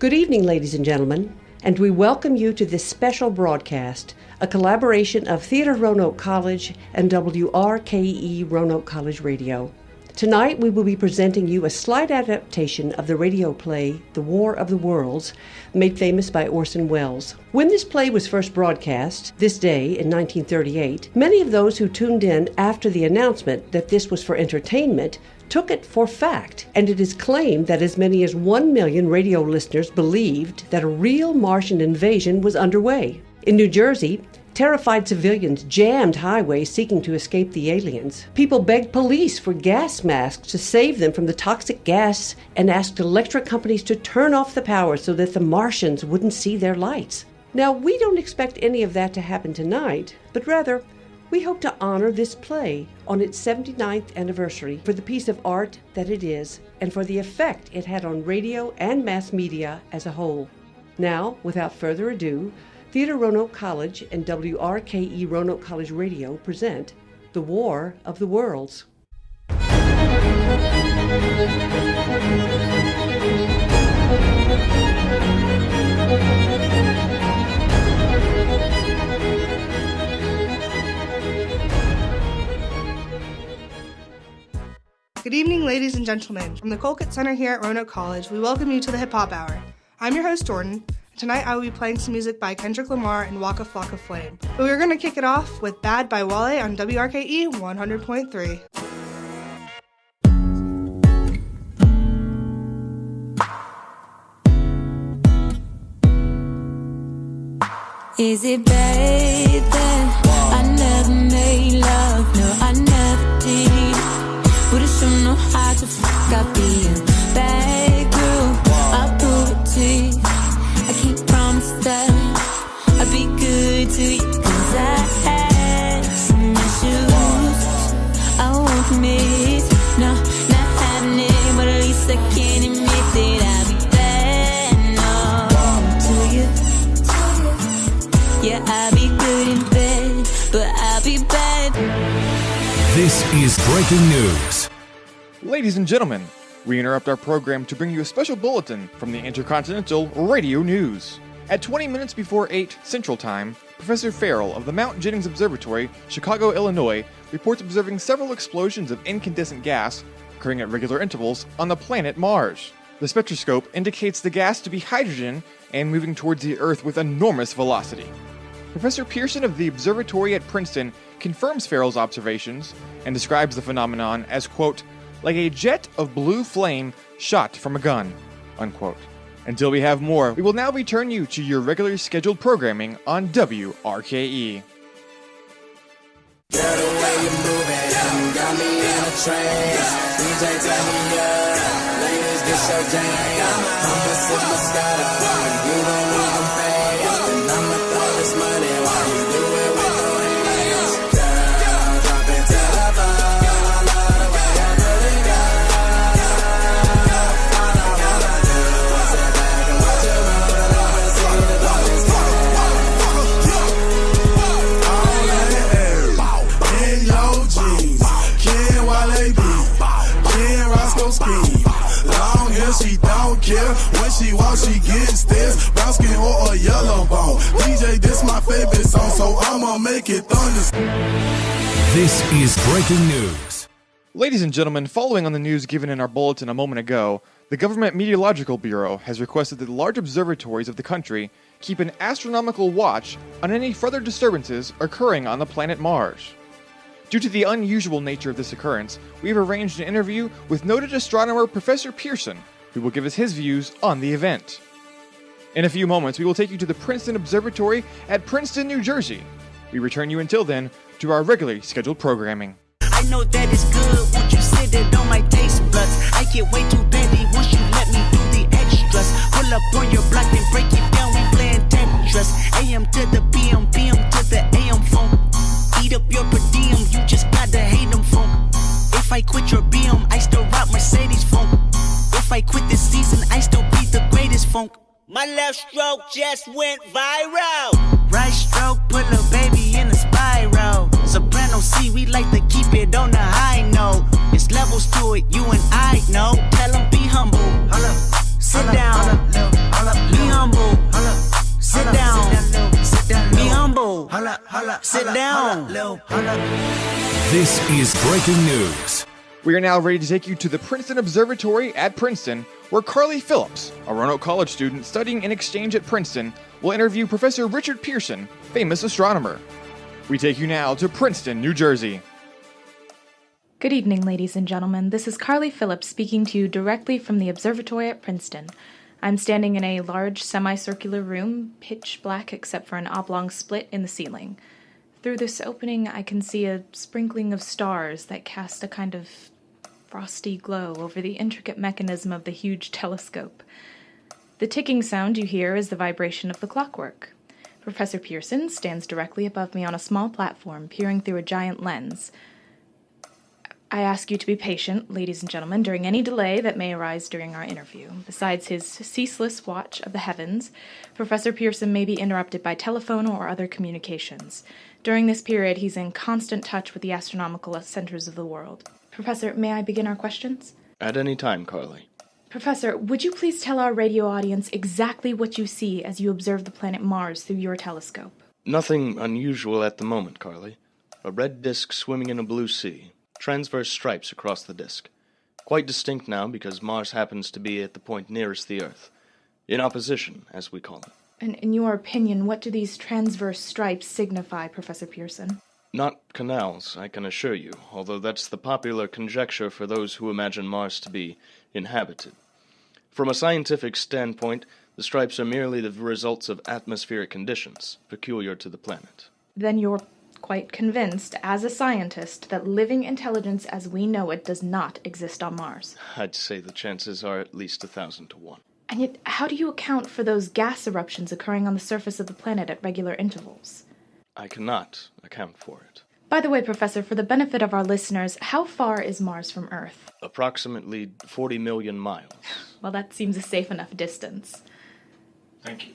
Good evening, ladies and gentlemen, and we welcome you to this special broadcast, a collaboration of Theatre Roanoke College and WRKE Roanoke College Radio. Tonight we will be presenting you a slight adaptation of the radio play The War of the Worlds, made famous by Orson Welles. When this play was first broadcast, this day in 1938, many of those who tuned in after the announcement that this was for entertainment took it for fact, and it is claimed that as many as 1 million radio listeners believed that a real Martian invasion was underway. In New Jersey, terrified civilians jammed highways seeking to escape the aliens. People begged police for gas masks to save them from the toxic gas and asked electric companies to turn off the power so that the Martians wouldn't see their lights. Now, we don't expect any of that to happen tonight, but rather, we hope to honor this play on its 79th anniversary for the piece of art that it is and for the effect it had on radio and mass media as a whole. Now, without further ado, Theatre Roanoke College and WRKE Roanoke College Radio present The War of the Worlds. Good evening, ladies and gentlemen. From the Colquitt Center here at Roanoke College, we welcome you to the Hip Hop Hour. I'm your host, Jordan. Tonight I will be playing some music by Kendrick Lamar and Waka Flocka Flame. But we're going to kick it off with Bad by Wale on WRKE 100.3. Is it bad that I never made love? No, I never did. But I sure know how to fuck up being bad girl. I prove it to you. I can't promise that I'll be good to you, 'cause I had some issues I won't commit. No, not having it, but at least I can admit that I'll be bad. No, to you. Yeah, I'll be good in bed, but I'll be bad. This is breaking news. Ladies and gentlemen, we interrupt our program to bring you a special bulletin from the Intercontinental Radio News. At 20 minutes before 8 Central Time, Professor Farrell of the Mount Jennings Observatory, Chicago, Illinois, reports observing several explosions of incandescent gas occurring at regular intervals on the planet Mars. The spectroscope indicates the gas to be hydrogen and moving towards the Earth with enormous velocity. Professor Pearson of the observatory at Princeton confirms Farrell's observations and describes the phenomenon as, quote, like a jet of blue flame shot from a gun, unquote. Until we have more, we will now return you to your regularly scheduled programming on WRKE. Girl, the way you moving, got me in a trance. DJ, turn me up, ladies, this your jam. I'ma sip my Scottify, you gon' leave them fast. And I'ma throw this money while you do it with no hands. Girl, drop it to the floor, I love the way you put it down. All I wanna do is sit back and watch you roll it up and see the bodies go. In your jeans, Ken Wale B, Ken Roscoe Ski. Long hair, she don't care. When she walks, she getting stares. Brown skin or a yellow bone. DJ, this my favorite song, so I'ma make it thunder. This is breaking news. Ladies and gentlemen, following on the news given in our bulletin a moment ago, the Government Meteorological Bureau has requested that the large observatories of the country keep an astronomical watch on any further disturbances occurring on the planet Mars. Due to the unusual nature of this occurrence, we have arranged an interview with noted astronomer Professor Pearson, who will give us his views on the event. In a few moments, we will take you to the Princeton Observatory at Princeton, New Jersey. We return you until then to our regularly scheduled programming. I know that it's good, won't you sit it on my taste buds? I get way too busy once you let me do the extras. Pull up on your block and break it down, we playing Tetris. AM to the PM, PM to the AM phone. Eat up your per diem, you just gotta hate them funk. If I quit your BM, I still rock Mercedes funk. If I quit this season, I still be the greatest funk. My left stroke just went viral. Right stroke put a baby in a spiral. Soprano C, we like to keep it on the high note. It's levels to it, you and I know. Tell them be humble. Sit down. Sit down. This is breaking news. We are now ready to take you to the Princeton Observatory at Princeton, where Carly Phillips, a Roanoke College student studying in exchange at Princeton, will interview Professor Richard Pearson, famous astronomer. We take you now to Princeton, New Jersey. Good evening, ladies and gentlemen. This is Carly Phillips speaking to you directly from the observatory at Princeton. I'm standing in a large semicircular room, pitch black except for an oblong split in the ceiling. Through this opening, I can see a sprinkling of stars that cast a kind of frosty glow over the intricate mechanism of the huge telescope. The ticking sound you hear is the vibration of the clockwork. Professor Pearson stands directly above me on a small platform, peering through a giant lens. I ask you to be patient, ladies and gentlemen, during any delay that may arise during our interview. Besides his ceaseless watch of the heavens, Professor Pearson may be interrupted by telephone or other communications. During this period, he's in constant touch with the astronomical centers of the world. Professor, may I begin our questions? At any time, Carly. Professor, would you please tell our radio audience exactly what you see as you observe the planet Mars through your telescope? Nothing unusual at the moment, Carly. A red disk swimming in a blue sea. Transverse stripes across the disk. Quite distinct now because Mars happens to be at the point nearest the Earth. In opposition, as we call it. And in your opinion, what do these transverse stripes signify, Professor Pearson? Not canals, I can assure you, although that's the popular conjecture for those who imagine Mars to be inhabited. From a scientific standpoint, the stripes are merely the results of atmospheric conditions, peculiar to the planet. Then you're quite convinced, as a scientist, that living intelligence as we know it does not exist on Mars. I'd say the chances are at least 1,000 to 1. And yet, how do you account for those gas eruptions occurring on the surface of the planet at regular intervals? I cannot account for it. By the way, Professor, for the benefit of our listeners, how far is Mars from Earth? Approximately 40 million miles. Well, that seems a safe enough distance. Thank you.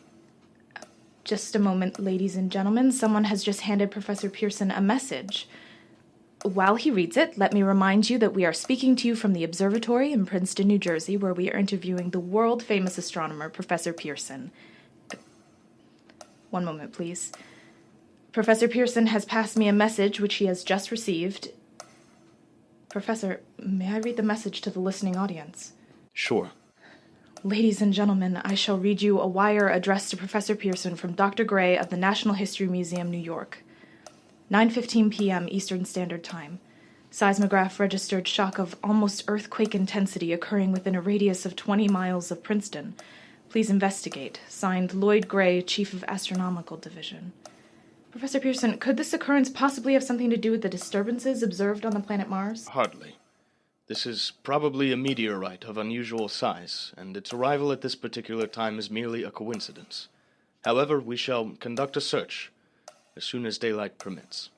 Just a moment, ladies and gentlemen. Someone has just handed Professor Pearson a message. While he reads it, let me remind you that we are speaking to you from the observatory in Princeton, New Jersey, where we are interviewing the world-famous astronomer, Professor Pearson. One moment, please. Professor Pearson has passed me a message which he has just received. Professor, may I read the message to the listening audience? Sure. Ladies and gentlemen, I shall read you a wire addressed to Professor Pearson from Dr. Gray of the National History Museum, New York. 9:15 p.m. Eastern Standard Time. Seismograph registered shock of almost earthquake intensity occurring within a radius of 20 miles of Princeton. Please investigate. Signed, Lloyd Gray, Chief of Astronomical Division. Professor Pearson, could this occurrence possibly have something to do with the disturbances observed on the planet Mars? Hardly. This is probably a meteorite of unusual size, and its arrival at this particular time is merely a coincidence. However, we shall conduct a search as soon as daylight permits.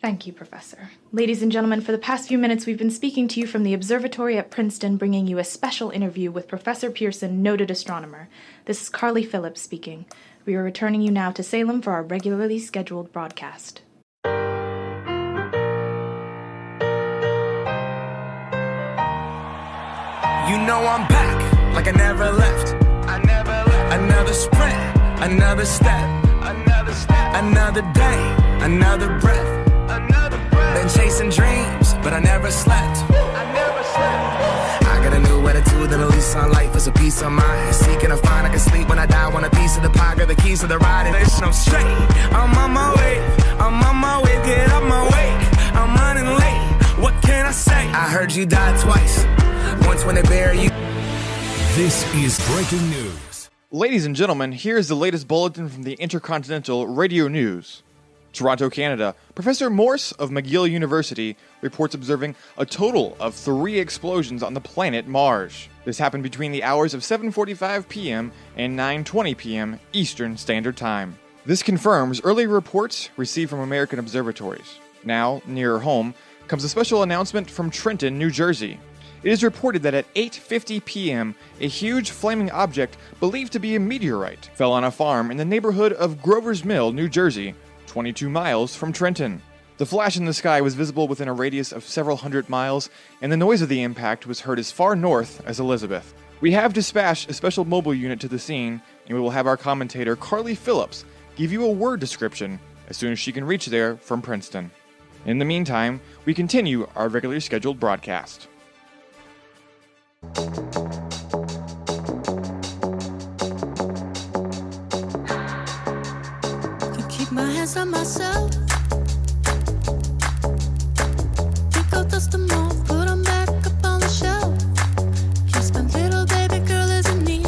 Thank you, Professor. Ladies and gentlemen, for the past few minutes we've been speaking to you from the observatory at Princeton, bringing you a special interview with Professor Pearson, noted astronomer. This is Carly Phillips speaking. We are returning you now to Salem for our regularly scheduled broadcast. You know I'm back, like I never left. Another sprint, another step. Another day, another breath. Been chasing dreams, but I never slept. I got a new attitude and a lease on life is a peace of mind. Seeking to find I can sleep when I die. Want a piece of the pie, got the keys to the ride. And I'm straight, I'm on my way, get up my way. I'm running late, what can I say? I heard you died twice, once when they bury you. This is breaking news. Ladies and gentlemen, here's the latest bulletin from the Intercontinental Radio News. Toronto, Canada, Professor Morse of McGill University reports observing a total of 3 explosions on the planet Mars. This happened between the hours of 7:45 p.m. and 9:20 p.m. Eastern Standard Time. This confirms earlier reports received from American observatories. Now, nearer home, comes a special announcement from Trenton, New Jersey. It is reported that at 8:50 p.m., a huge flaming object believed to be a meteorite fell on a farm in the neighborhood of Grover's Mill, New Jersey, 22 miles from Trenton. The flash in the sky was visible within a radius of several hundred miles, and the noise of the impact was heard as far north as Elizabeth. We have dispatched a special mobile unit to the scene, and we will have our commentator, Carly Phillips, give you a word description as soon as she can reach there from Princeton. In the meantime, we continue our regularly scheduled broadcast. I keep my hands on myself. Think I'll dust them off, put them back up on the shelf. Guess my little baby girl is in need.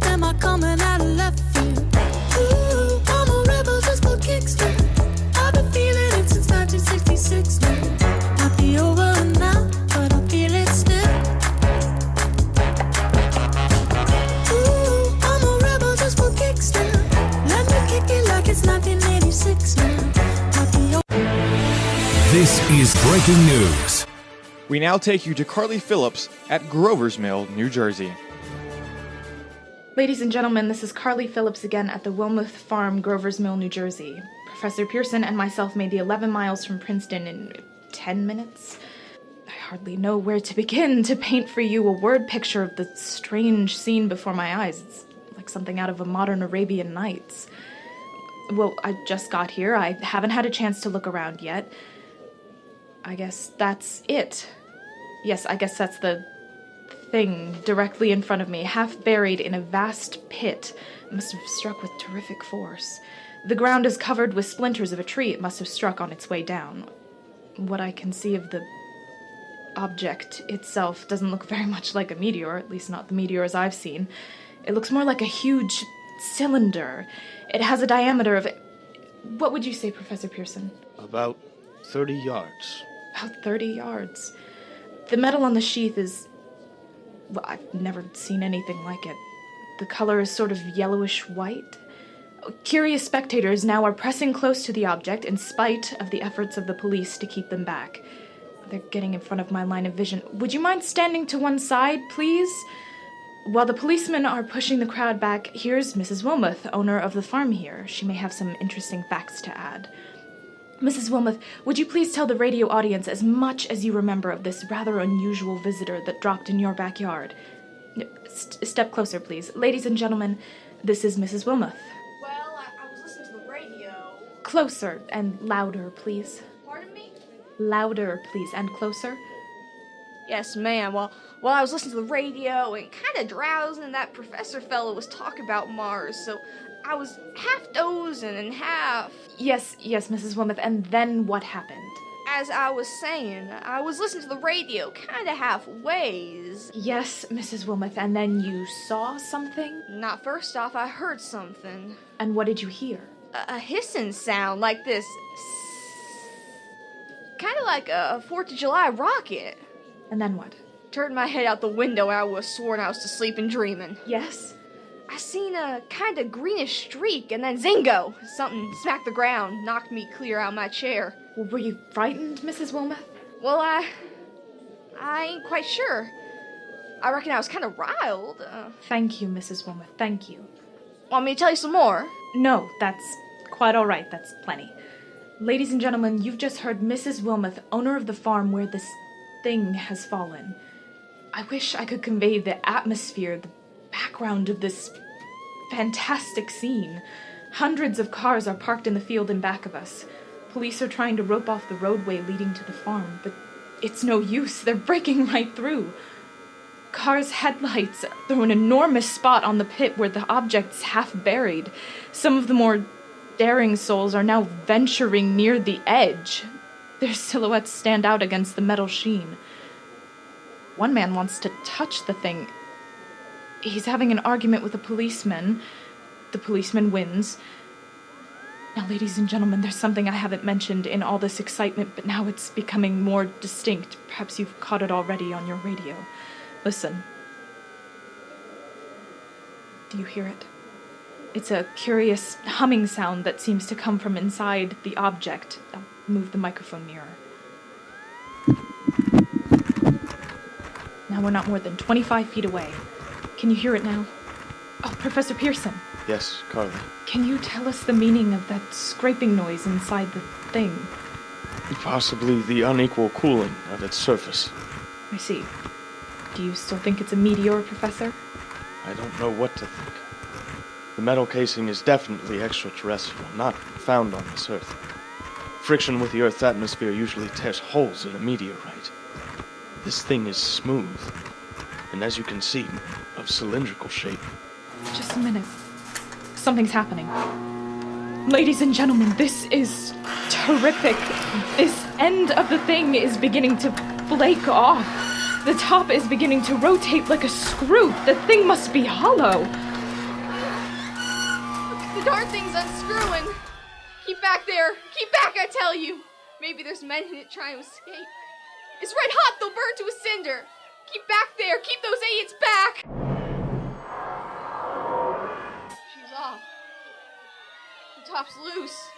Am I coming out of left field? Ooh, I'm a rebel just for kicks now. I've been feeling it since 1966 now. Might be over now, but I feel it still. Ooh, I'm a rebel just for kicks now. Let me kick it like it's 1986 now. Might be over. This is breaking news. We now take you to Carly Phillips at Grover's Mill, New Jersey. Ladies and gentlemen, this is Carly Phillips again at the Wilmuth Farm, Grover's Mill, New Jersey. Professor Pearson and myself made the 11 miles from Princeton in 10 minutes. I hardly know where to begin to paint for you a word picture of the strange scene before my eyes. It's like something out of a modern Arabian Nights. Well, I just got here. I haven't had a chance to look around yet. I guess that's it. Yes, I guess that's the thing directly in front of me, half buried in a vast pit. It must have struck with terrific force. The ground is covered with splinters of a tree it must have struck on its way down. What I can see of the object itself doesn't look very much like a meteor, at least not the meteors I've seen. It looks more like a huge cylinder. It has a diameter of... What would you say, Professor Pearson? About 30 yards. About 30 yards. The metal on the sheath is... Well, I've never seen anything like it. The color is sort of yellowish white. Curious spectators now are pressing close to the object in spite of the efforts of the police to keep them back. They're getting in front of my line of vision. Would you mind standing to one side, please? While the policemen are pushing the crowd back, here's Mrs. Wilmuth, owner of the farm here. She may have some interesting facts to add. Mrs. Wilmuth, would you please tell the radio audience as much as you remember of this rather unusual visitor that dropped in your backyard? Step closer, please. Ladies and gentlemen, this is Mrs. Wilmuth. Well, I was listening to the radio. Closer and louder, please. Pardon me? Louder, please, and closer. Yes, ma'am. Well, I was listening to the radio and kind of drowsing, and that professor fellow was talking about Mars, so I was half dozing and half... Yes, Mrs. Wilmuth, and then what happened? As I was saying, I was listening to the radio kind of halfways. Yes, Mrs. Wilmuth, and then you saw something? Not first off, I heard something. And what did you hear? A hissing sound like this. Kind of like a 4th of July rocket. And then what? Turned my head out the window and I was sworn I was to sleep and dreaming. Yes? I seen a kind of greenish streak, and then zingo! Something smacked the ground, knocked me clear out of my chair. Well, were you frightened, Mrs. Wilmuth? Well, I ain't quite sure. I reckon I was kind of riled. Thank you, Mrs. Wilmuth, thank you. Want me to tell you some more? No, that's quite all right, that's plenty. Ladies and gentlemen, you've just heard Mrs. Wilmuth, owner of the farm where this thing has fallen. I wish I could convey the atmosphere, the background of this fantastic scene. Hundreds of cars are parked in the field in back of us. Police are trying to rope off the roadway leading to the farm, but it's no use. They're breaking right through. Cars' headlights throw an enormous spot on the pit where the object's half buried. Some of the more daring souls are now venturing near the edge. Their silhouettes stand out against the metal sheen. One man wants to touch the thing. He's having an argument with a policeman. The policeman wins. Now, ladies and gentlemen, there's something I haven't mentioned in all this excitement, but now it's becoming more distinct. Perhaps you've caught it already on your radio. Listen. Do you hear it? It's a curious humming sound that seems to come from inside the object. I'll move the microphone nearer. Now we're not more than 25 feet away. Can you hear it now? Oh, Professor Pearson. Yes, Carly. Can you tell us the meaning of that scraping noise inside the thing? Possibly the unequal cooling of its surface. I see. Do you still think it's a meteor, Professor? I don't know what to think. The metal casing is definitely extraterrestrial, not found on this Earth. Friction with the Earth's atmosphere usually tears holes in a meteorite. This thing is smooth, and as you can see, of cylindrical shape. Just a minute. Something's happening. Ladies and gentlemen, this is terrific. This end of the thing is beginning to flake off. The top is beginning to rotate like a screw. The thing must be hollow. The darn thing's unscrewing. Keep back there. Keep back, I tell you. Maybe there's men in it trying to escape. It's red hot. They'll burn to a cinder. Keep back there. Keep those idiots back. She's off. The top's loose.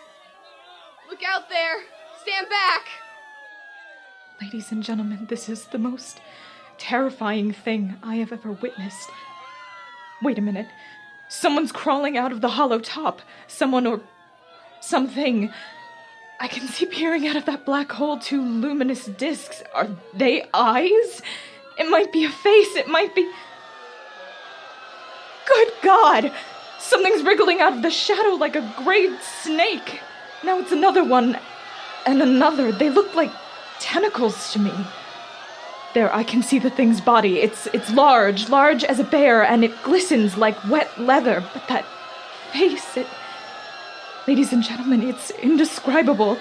Look out there. Stand back. Ladies and gentlemen, this is the most terrifying thing I have ever witnessed. Wait a minute. Someone's crawling out of the hollow top. Someone or something. I can see peering out of that black hole 2 luminous discs. Are they eyes? It might be a face. It might be... Good God! Something's wriggling out of the shadow like a gray snake. Now it's another one and another. They look like tentacles to me. There, I can see the thing's body. It's large as a bear, and it glistens like wet leather. But that face, Ladies and gentlemen, it's indescribable.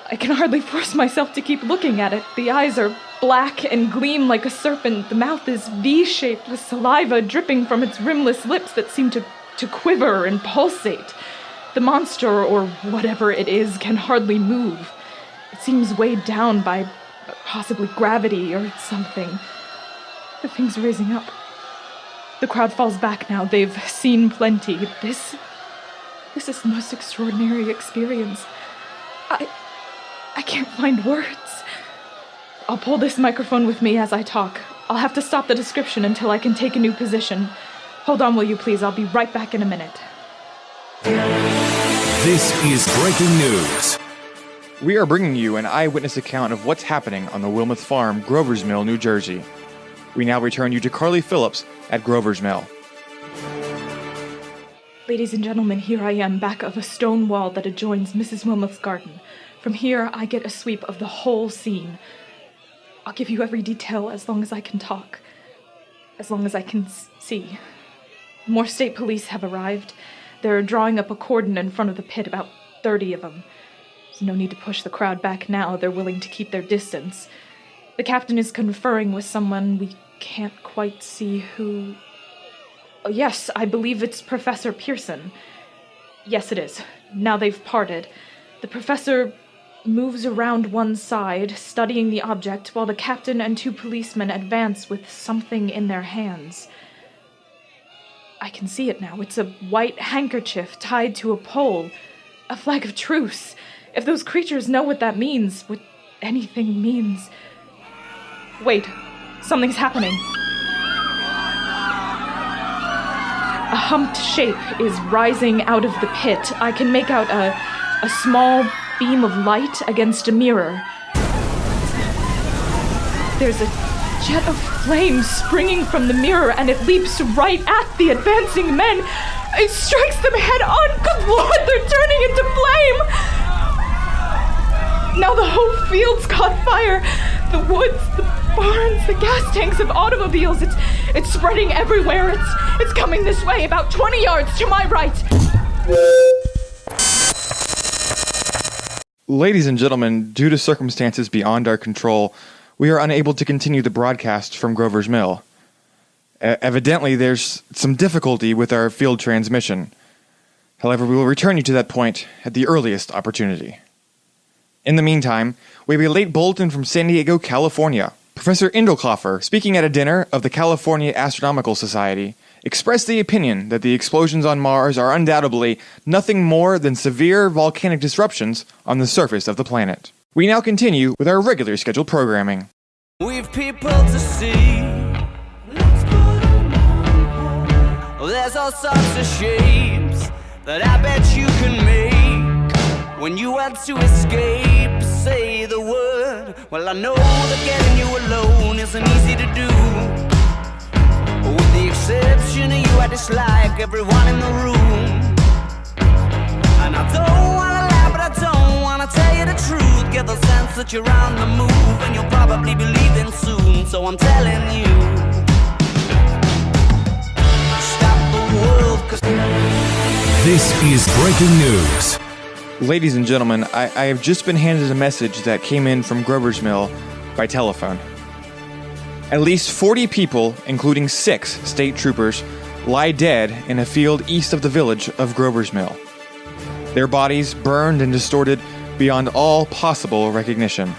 I can hardly force myself to keep looking at it. The eyes are black and gleam like a serpent. The mouth is V-shaped with saliva dripping from its rimless lips that seem to quiver and pulsate. The monster, or whatever it is, can hardly move. It seems weighed down by possibly gravity or something. The thing's raising up. The crowd falls back now. They've seen plenty. This is the most extraordinary experience. I can't find words. I'll pull this microphone with me as I talk. I'll have to stop the description until I can take a new position. Hold on, will you please? I'll be right back in a minute. This is breaking news. We are bringing you an eyewitness account of what's happening on the Wilmoth Farm, Grover's Mill, New Jersey. We now return you to Carly Phillips at Grover's Mill. Ladies and gentlemen, here I am, back of a stone wall that adjoins Mrs. Wilmoth's garden. From here, I get a sweep of the whole scene. I'll give you every detail as long as I can talk. As long as I can see. More state police have arrived. They're drawing up a cordon in front of the pit, about 30 of them. There's no need to push the crowd back now. They're willing to keep their distance. The captain is conferring with someone. We can't quite see who... Oh, yes, I believe it's Professor Pearson. Yes, it is. Now they've parted. The professor moves around one side, studying the object, while the captain and 2 policemen advance with something in their hands. I can see it now. It's a white handkerchief tied to a pole. A flag of truce. If those creatures know what that means, what anything means... Wait, something's happening. A humped shape is rising out of the pit. I can make out a small beam of light against a mirror. There's a jet of flame springing from the mirror, and it leaps right at the advancing men. It strikes them head on. Good Lord, they're turning into flame! Now the whole field's caught fire. The woods, the barns, the gas tanks of automobiles. It's spreading everywhere. It's coming this way, about 20 yards to my right. Ladies and gentlemen, due to circumstances beyond our control, we are unable to continue the broadcast from Grover's Mill. Evidently, there's some difficulty with our field transmission. However, we will return you to that point at the earliest opportunity. In the meantime, we have a late bulletin from San Diego, California. Professor Indelkoffer, speaking at a dinner of the California Astronomical Society, expressed the opinion that the explosions on Mars are undoubtedly nothing more than severe volcanic disruptions on the surface of the planet. We now continue with our regularly scheduled programming. We've people to see. There's all sorts of shapes that I bet you can make. When you want to escape, say the word. Well, I know that getting you alone isn't easy to do. With the exception of you, I dislike everyone in the room. that you're on the move, and you'll probably be leaving soon. So I'm telling you, stop the world, 'cause This is breaking news. Ladies and gentlemen, I have just been handed a message that came in from Grover's Mill by telephone. At least 40 people, including 6 state troopers, lie dead in a field east of the village of Grover's Mill. Their bodies burned and distorted beyond all possible recognition.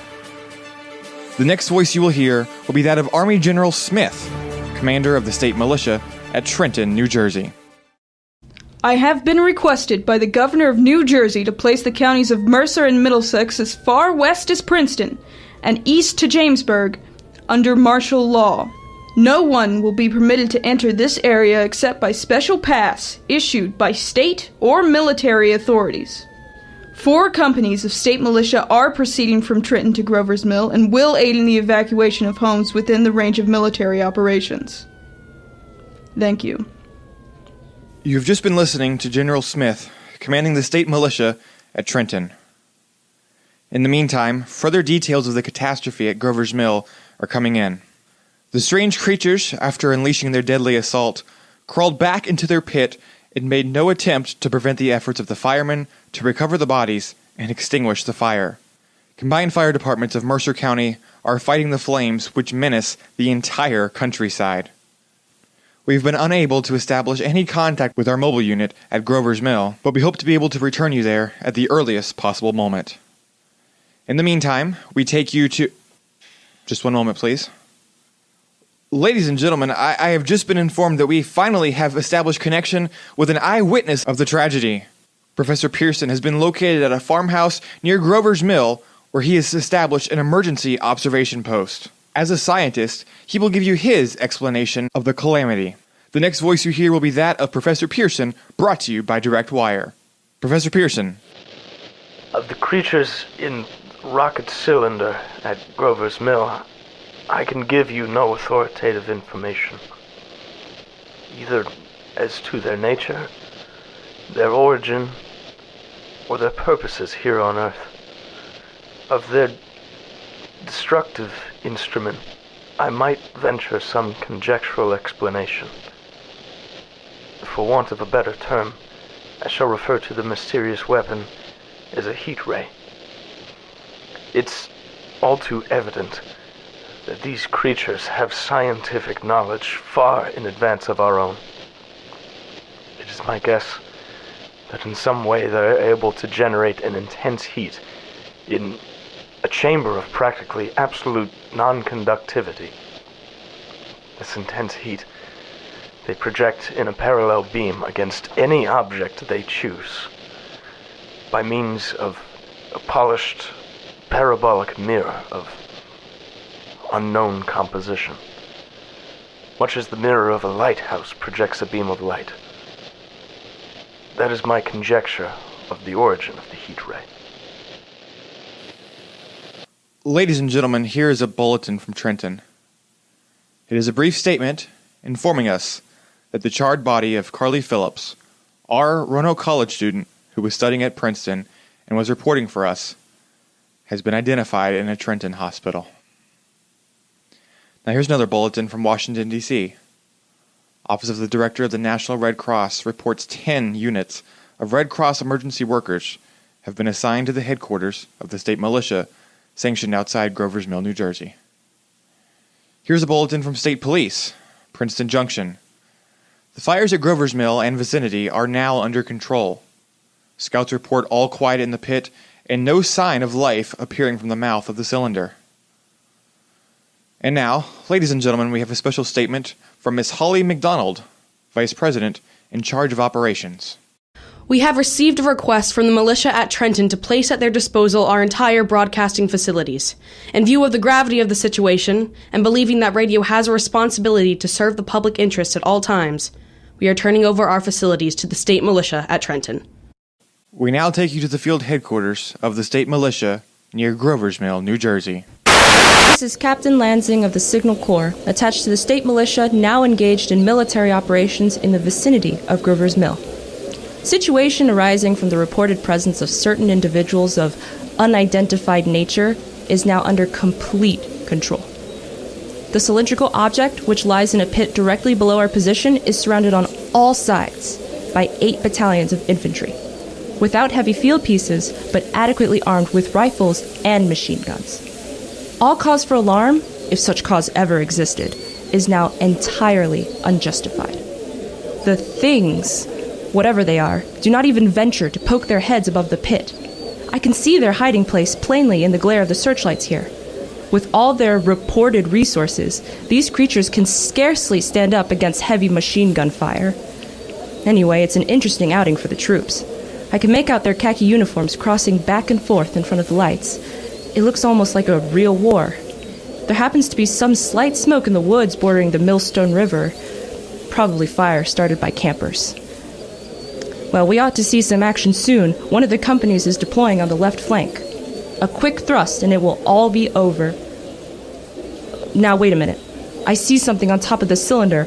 The next voice you will hear will be that of Army General Smith, commander of the state militia at Trenton, New Jersey. I have been requested by the governor of New Jersey to place the counties of Mercer and Middlesex as far west as Princeton and east to Jamesburg under martial law. No one will be permitted to enter this area except by special pass issued by state or military authorities. 4 companies of state militia are proceeding from Trenton to Grover's Mill and will aid in the evacuation of homes within the range of military operations. Thank you. You've just been listening to General Smith, commanding the state militia at Trenton. In the meantime, further details of the catastrophe at Grover's Mill are coming in. The strange creatures, after unleashing their deadly assault, crawled back into their pit and made no attempt to prevent the efforts of the firemen to recover the bodies and extinguish the fire. Combined fire departments of Mercer County are fighting the flames which menace the entire countryside. We've been unable to establish any contact with our mobile unit at Grover's Mill, but we hope to be able to return you there at the earliest possible moment. In the meantime, we take you to... Just one moment, please. Ladies and gentlemen, I have just been informed that we finally have established connection with an eyewitness of the tragedy. Professor Pearson has been located at a farmhouse near Grover's Mill, where he has established an emergency observation post. As a scientist, he will give you his explanation of the calamity. The next voice you hear will be that of Professor Pearson, brought to you by Direct Wire. Professor Pearson. Of the creatures in rocket cylinder at Grover's Mill, I can give you no authoritative information, either as to their nature, their origin, or their purposes here on Earth. Of their destructive instrument, I might venture some conjectural explanation. For want of a better term, I shall refer to the mysterious weapon as a heat ray. It's all too evident that these creatures have scientific knowledge far in advance of our own. It is my guess that in some way they're able to generate an intense heat in a chamber of practically absolute non-conductivity. This intense heat they project in a parallel beam against any object they choose by means of a polished parabolic mirror of unknown composition, much as the mirror of a lighthouse projects a beam of light. That is my conjecture of the origin of the heat ray. Ladies and gentlemen, here is a bulletin from Trenton. It is a brief statement informing us that the charred body of Carly Phillips, our Roanoke College student who was studying at Princeton and was reporting for us, has been identified in a Trenton hospital. Now here's another bulletin from Washington, D.C. Office of the Director of the National Red Cross reports 10 units of Red Cross emergency workers have been assigned to the headquarters of the state militia sanctioned outside Grover's Mill, New Jersey. Here's a bulletin from State Police, Princeton Junction. The fires at Grover's Mill and vicinity are now under control. Scouts report all quiet in the pit and no sign of life appearing from the mouth of the cylinder. And now, ladies and gentlemen, we have a special statement from Miss Holly McDonald, Vice President in charge of operations. We have received a request from the militia at Trenton to place at their disposal our entire broadcasting facilities. In view of the gravity of the situation, and believing that radio has a responsibility to serve the public interest at all times, we are turning over our facilities to the state militia at Trenton. We now take you to the field headquarters of the state militia near Grover's Mill, New Jersey. This is Captain Lansing of the Signal Corps, attached to the state militia now engaged in military operations in the vicinity of Grover's Mill. Situation arising from the reported presence of certain individuals of unidentified nature is now under complete control. The cylindrical object, which lies in a pit directly below our position, is surrounded on all sides by 8 battalions of infantry, without heavy field pieces, but adequately armed with rifles and machine guns. All cause for alarm, if such cause ever existed, is now entirely unjustified. The things, whatever they are, do not even venture to poke their heads above the pit. I can see their hiding place plainly in the glare of the searchlights here. With all their reported resources, these creatures can scarcely stand up against heavy machine gun fire. Anyway, it's an interesting outing for the troops. I can make out their khaki uniforms crossing back and forth in front of the lights. It looks almost like a real war. There happens to be some slight smoke in the woods bordering the Millstone River, probably fire started by campers. Well, we ought to see some action soon. One of the companies is deploying on the left flank. A quick thrust and it will all be over. Now, wait a minute. I see something on top of the cylinder.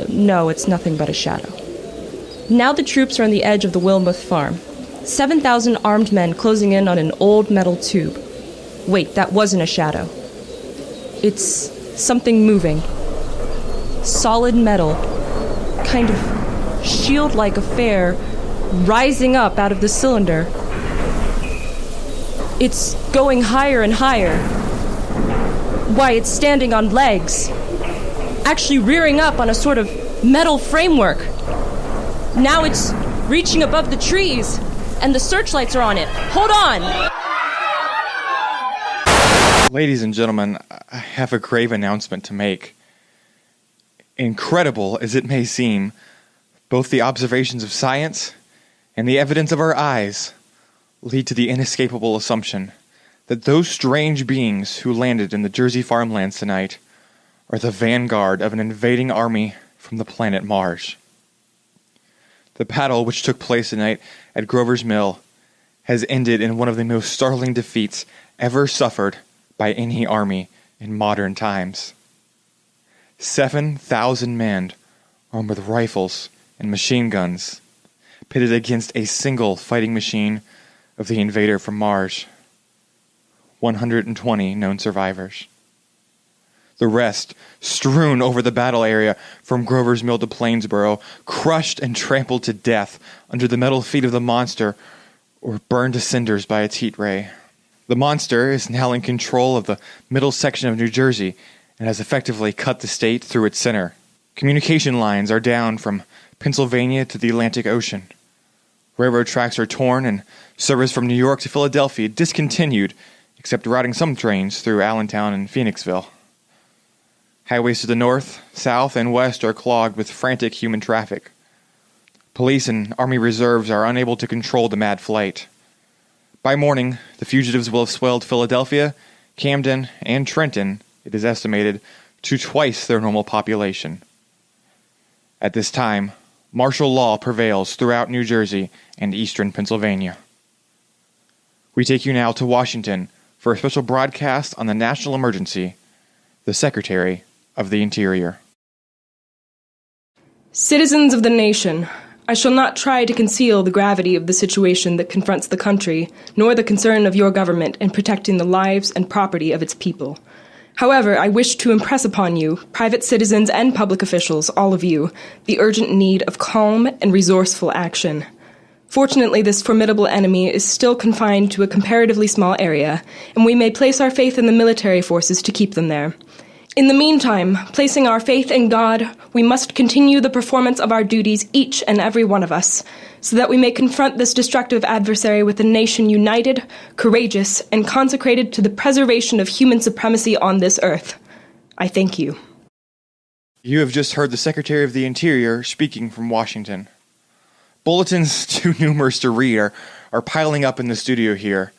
No, it's nothing but a shadow. Now the troops are on the edge of the Wilmuth farm. 7,000 armed men closing in on an old metal tube. Wait, that wasn't a shadow. It's something moving. Solid metal. Kind of shield-like affair rising up out of the cylinder. It's going higher and higher. Why, it's standing on legs. Actually rearing up on a sort of metal framework. Now it's reaching above the trees, and the searchlights are on it. Hold on! Ladies and gentlemen, I have a grave announcement to make. Incredible as it may seem, both the observations of science and the evidence of our eyes lead to the inescapable assumption that those strange beings who landed in the Jersey farmlands tonight are the vanguard of an invading army from the planet Mars. The battle which took place tonight at Grover's Mill has ended in one of the most startling defeats ever suffered by any army in modern times. 7,000 men armed with rifles and machine guns pitted against a single fighting machine of the invader from Mars. 120 known survivors. The rest strewn over the battle area from Grover's Mill to Plainsboro, crushed and trampled to death under the metal feet of the monster or burned to cinders by its heat ray. The monster is now in control of the middle section of New Jersey and has effectively cut the state through its center. Communication lines are down from Pennsylvania to the Atlantic Ocean. Railroad tracks are torn and service from New York to Philadelphia discontinued, except routing some trains through Allentown and Phoenixville. Highways to the north, south, and west are clogged with frantic human traffic. Police and Army reserves are unable to control the mad flight. By morning, the fugitives will have swelled Philadelphia, Camden, and Trenton, it is estimated, to twice their normal population. At this time, martial law prevails throughout New Jersey and eastern Pennsylvania. We take you now to Washington for a special broadcast on the national emergency. The Secretary of the Interior. Citizens of the nation, I shall not try to conceal the gravity of the situation that confronts the country, nor the concern of your government in protecting the lives and property of its people. However, I wish to impress upon you, private citizens and public officials, all of you, the urgent need of calm and resourceful action. Fortunately, this formidable enemy is still confined to a comparatively small area, and we may place our faith in the military forces to keep them there. In the meantime, placing our faith in God, we must continue the performance of our duties, each and every one of us, so that we may confront this destructive adversary with a nation united, courageous, and consecrated to the preservation of human supremacy on this earth. I thank you. You have just heard the Secretary of the Interior speaking from Washington. Bulletins too numerous to read are piling up in the studio here.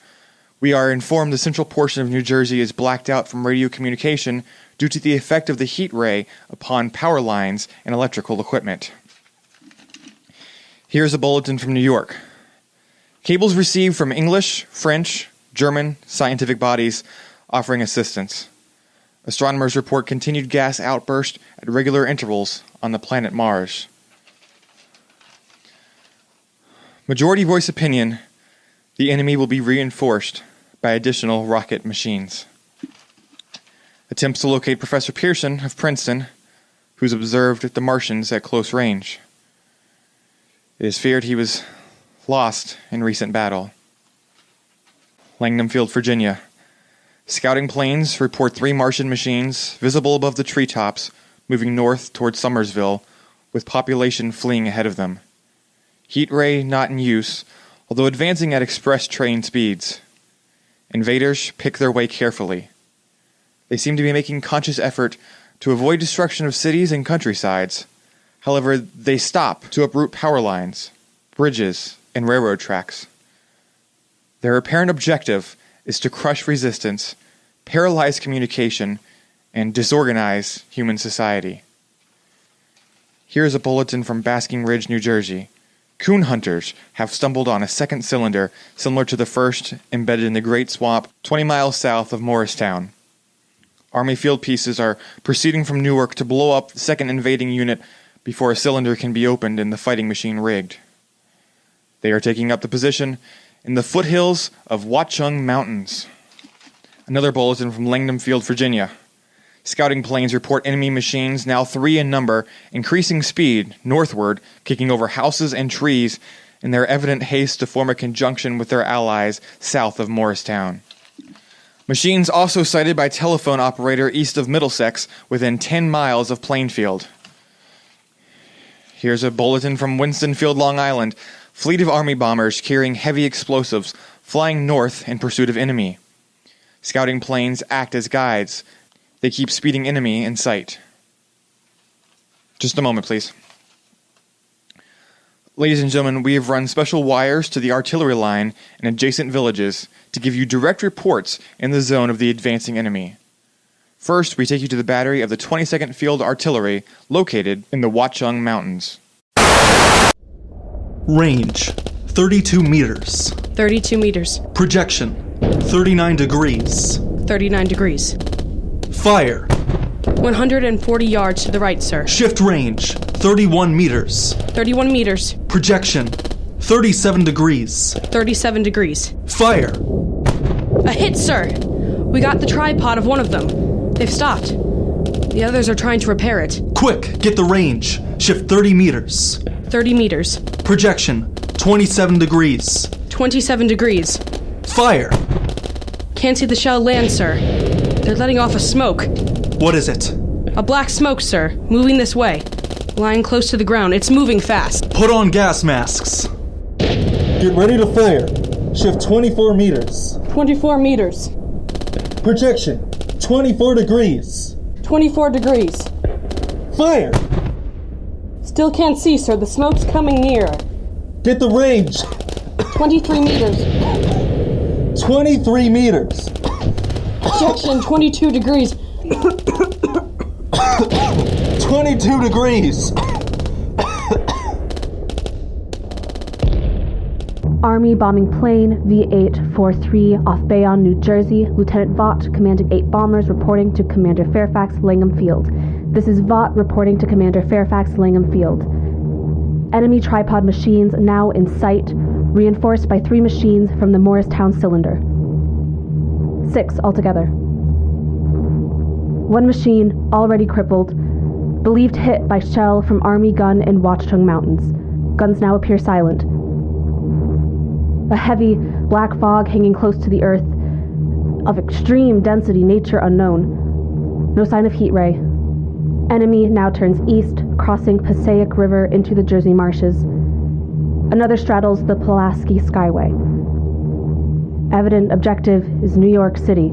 We are informed the central portion of New Jersey is blacked out from radio communication due to the effect of the heat ray upon power lines and electrical equipment. Here's a bulletin from New York. Cables received from English, French, German scientific bodies offering assistance. Astronomers report continued gas outburst at regular intervals on the planet Mars. Majority voice opinion, the enemy will be reinforced by additional rocket machines. Attempts to locate Professor Pearson of Princeton, who's observed the Martians at close range. It is feared he was lost in recent battle. Langham Field, Virginia. Scouting planes report 3 Martian machines visible above the treetops moving north toward Summersville, with population fleeing ahead of them. Heat ray not in use, although advancing at express train speeds. Invaders pick their way carefully. They seem to be making conscious effort to avoid destruction of cities and countrysides. However, they stop to uproot power lines, bridges, and railroad tracks. Their apparent objective is to crush resistance, paralyze communication, and disorganize human society. Here is a bulletin from Basking Ridge, New Jersey. Coon hunters have stumbled on a second cylinder similar to the first embedded in the Great Swamp 20 miles south of Morristown. Army field pieces are proceeding from Newark to blow up the second invading unit before a cylinder can be opened and the fighting machine rigged. They are taking up the position in the foothills of Watchung Mountains. Another bulletin from Langham Field, Virginia. Scouting planes report enemy machines, now 3 in number, increasing speed northward, kicking over houses and trees in their evident haste to form a conjunction with their allies south of Morristown. Machines also sighted by telephone operator east of Middlesex, within 10 miles of Plainfield. Here's a bulletin from Winstonfield, Long Island. Fleet of Army bombers carrying heavy explosives flying north in pursuit of enemy. Scouting planes act as guides. They keep speeding enemy in sight. Just a moment, please. Ladies and gentlemen, we have run special wires to the artillery line in adjacent villages to give you direct reports in the zone of the advancing enemy. First, we take you to the battery of the 22nd Field Artillery, located in the Watchung Mountains. Range, 32 meters. 32 meters. Projection, 39 degrees. 39 degrees. Fire. 140 yards to the right, sir. Shift range, 31 meters. 31 meters. Projection, 37 degrees. 37 degrees. Fire. A hit, sir. We got the tripod of one of them. They've stopped. The others are trying to repair it. Quick, get the range. Shift 30 meters. 30 meters. Projection, 27 degrees. 27 degrees. Fire. Can't see the shell land, sir. They're letting off a smoke. What is it? A black smoke, sir. Moving this way. Lying close to the ground. It's moving fast. Put on gas masks. Get ready to fire. Shift 24 meters. 24 meters. Projection, 24 degrees. 24 degrees. Fire. Still can't see, sir. The smoke's coming near. Get the range. 23 meters. 23 meters. Projection, 22 degrees. 22 degrees. Army bombing plane V-843 off Bayonne, New Jersey. Lieutenant Vaught, commanding 8 bombers, reporting to Commander Fairfax, Langham Field. This is Vaught reporting to Commander Fairfax, Langham Field. Enemy tripod machines now in sight, reinforced by 3 machines from the Morristown cylinder. 6 altogether. 1 machine, already crippled, believed hit by shell from Army gun in Watchung Mountains. Guns now appear silent. A heavy, black fog hanging close to the earth, of extreme density, nature unknown. No sign of heat ray. Enemy now turns east, crossing Passaic River into the Jersey marshes. Another straddles the Pulaski Skyway. Evident objective is New York City.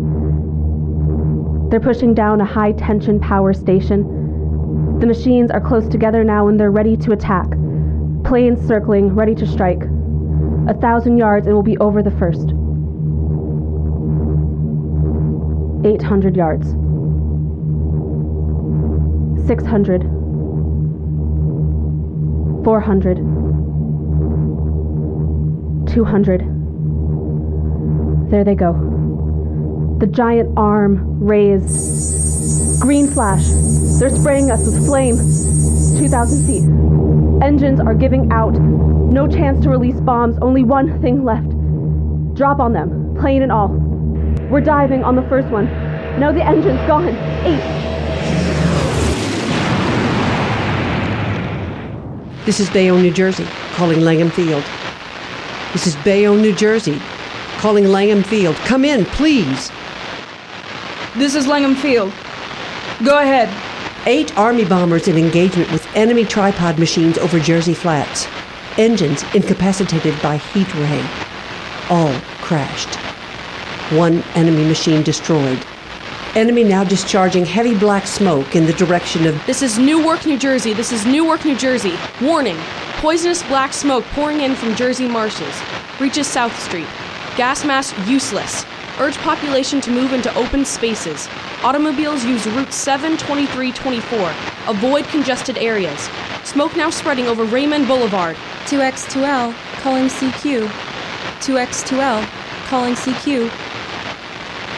They're pushing down a high-tension power station. The machines are close together now and they're ready to attack. Planes circling, ready to strike. 1,000 yards, it will be over the first. 800 yards. 600. 400. 200. There they go. The giant arm raised. Green flash. They're spraying us with flame. 2,000 feet. Engines are giving out. No chance to release bombs. Only one thing left. Drop on them, plane and all. We're diving on the first one. No, the engine's gone. 8. This is Bayonne, New Jersey, calling Langham Field. This is Bayonne, New Jersey, calling Langham Field. Come in, please. This is Langham Field. Go ahead. 8 Army bombers in engagement with enemy tripod machines over Jersey Flats. Engines incapacitated by heat ray. All crashed. 1 enemy machine destroyed. Enemy now discharging heavy black smoke in the direction of... This is Newark, New Jersey. This is Newark, New Jersey. Warning. Poisonous black smoke pouring in from Jersey marshes. Reaches South Street. Gas mask useless. Urge population to move into open spaces. Automobiles use routes 7, 23, 24. Avoid congested areas. Smoke now spreading over Raymond Boulevard. 2X2L, calling CQ. 2X2L, calling CQ.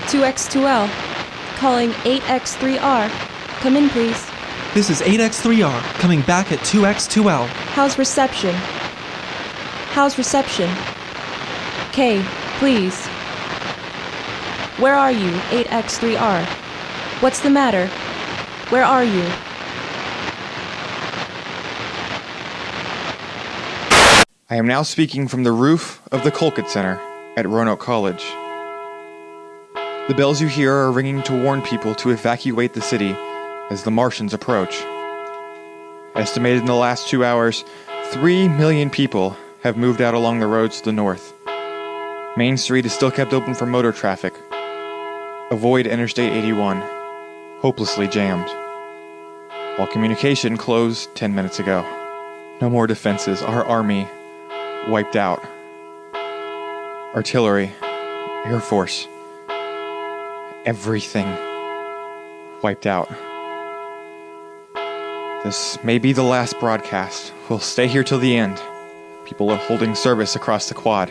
2X2L, calling 8X3R. Come in, please. This is 8X3R, coming back at 2X2L. How's reception? How's reception? K, please. Where are you, 8X3R? What's the matter? Where are you? I am now speaking from the roof of the Colquitt Center at Roanoke College. The bells you hear are ringing to warn people to evacuate the city as the Martians approach. Estimated in the last 2 hours, 3 million people have moved out along the roads to the north. Main Street is still kept open for motor traffic. Avoid Interstate 81, hopelessly jammed. All communication closed 10 minutes ago. No more defenses. Our army wiped out. Artillery, Air Force, everything wiped out. This may be the last broadcast. We'll stay here till the end. People are holding service across the quad.